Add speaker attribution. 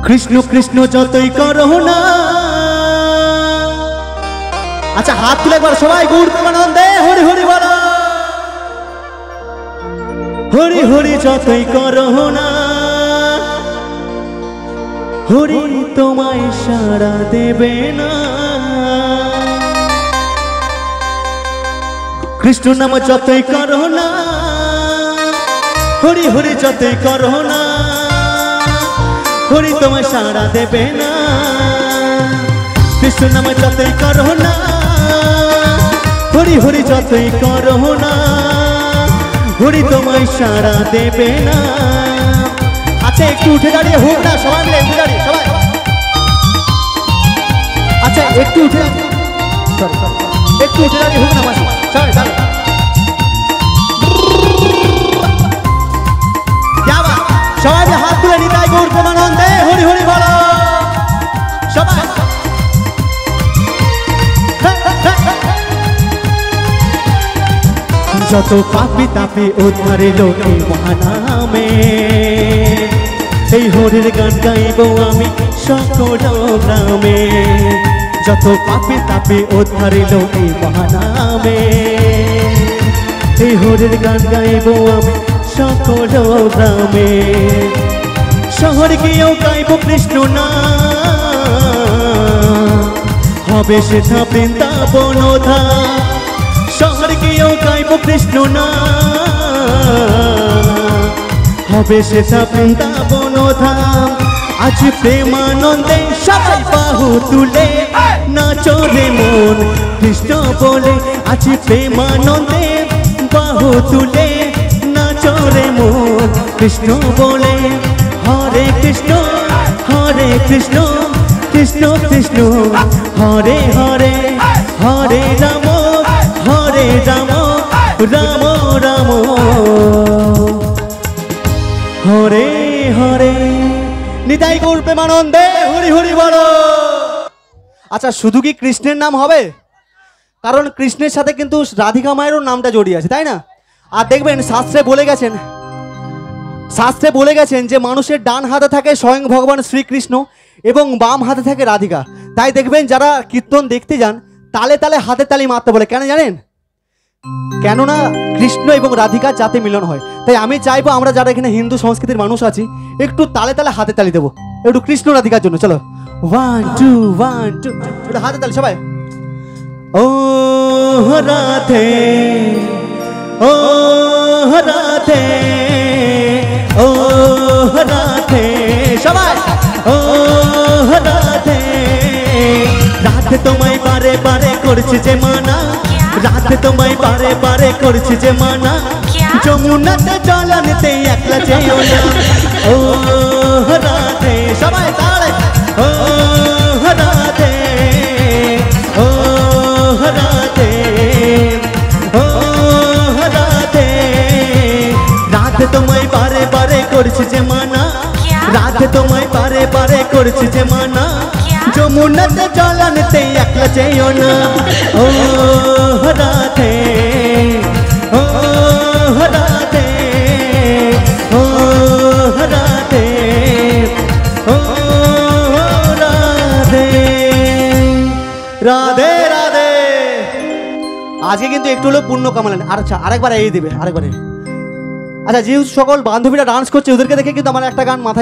Speaker 1: কৃষ্ণ কৃষ্ণ যতই করো না। আচ্ছা হাত তুলে একবার সবাই গৌর প্রেমানন্দে হরি হরি বলো। হরি হরি যতই করো না, হরি তোমায় সাড়া দেবে না। কৃষ্ণ নাম যতই করো না, হরি হরি যতই করো না, হরি তোমায় সাড়া দেবে না। কৃষ্ণ নাম যতই করো না, হরি হরি যতই করো না, হরি তোমায় সাড়া দেবে না। আচ্ছা একটু উঠে দাঁড়িয়ে হোক না সবাই মিলে, উঠে দাঁড়িয়ে সবাই। আচ্ছা একটু উঠে একটু উঠে দাঁড়িয়ে হোক না সবাই দাঁড়ান। সবাই হাত তুলে নিতাই গৌর প্রেমানন্দে হরি হরি বলো সবাই। যত পাপি তাপি উদ্ধারে লোকে মহানামে, এই হরির গান গাইব আমি সকল গ্রামে। যত পাপি তাপি উদ্ধারে লোকে মহানামে, এই হরির গান গাইব আমি সকল গ্রামে। শহর গিয়েও গাইব কৃষ্ণ নাম, হবে সেটা বৃন্দাবন ধাম। শহর গিয়েও গাইব কৃষ্ণ নাম, হবে সেটা বৃন্দাবন ধাম। আজ প্রেমানন্দে সবাই বাহু তুলে নাচো রে মন কৃষ্ণ বলে। আজ প্রেমানন্দে বাহু তুলে নাচো রে মন কৃষ্ণ বলে। হরে কৃষ্ণ কৃষ্ণ কৃষ্ণ হরে হরে, হরে রাম রাম রাম হরে হরে। নিতাই গৌর প্রেমানন্দে হরি হরি বলো। আচ্ছা শুধু কি কৃষ্ণের নাম হবে? কারণ কৃষ্ণের সাথে কিন্তু রাধিকা মায়েরও নামটা জড়িয়ে আছে, তাই না? আর দেখবেন শাস্ত্রে বলে গেছেন যে মানুষের ডান হাতে থাকে স্বয়ং ভগবান শ্রীকৃষ্ণ এবং বাম হাতে থাকে রাধিকা। তাই দেখবেন যারা কীর্তন দেখতে যান তালে তালে হাতে তালি মারতে বলে, কেন জানেন? কেননা কৃষ্ণ এবং রাধিকা যাতে মিলন হয়। তাই আমি চাইবো আমরা যারা এখানে হিন্দু সংস্কৃতির মানুষ আছি একটু তালে তালে হাতে তালি দেবো, একটু কৃষ্ণ রাধিকার জন্য। চলো 1 2 1 2 একটু হাতে তালি সবাই। ও রাধে ও রাধে ও রাধে সবাই। ও রাধে রাধে তোমায় বারে বারে করছি যে মানা, রাধে তোমায় বারে বারে করছি যে মানা। যমুনাতে জল আনতে একলা যেও না। ও রাধে সবাই তাড়ে। ও রাধে ও রাধে ও রাধে রাধে তোমায় বারে বারে করছি যে মানা, রাধে তোমায় বারে বারে করছি যে মানা। যমুনাতে জল আনতে একলা যেও না। ও রাধে ও রাধে ও রাধে ও রাধে রাধে রাধে। আজকে কিন্তু একটু হলেও পুণ্য কামালেন। আচ্ছা আরেকবার এই দিবে আরেকবারে। আচ্ছা যেহেতু সকল বান্ধবীরা ডান্স করছে ওদেরকে দেখে কিন্তু আমার একটা গান মাথায়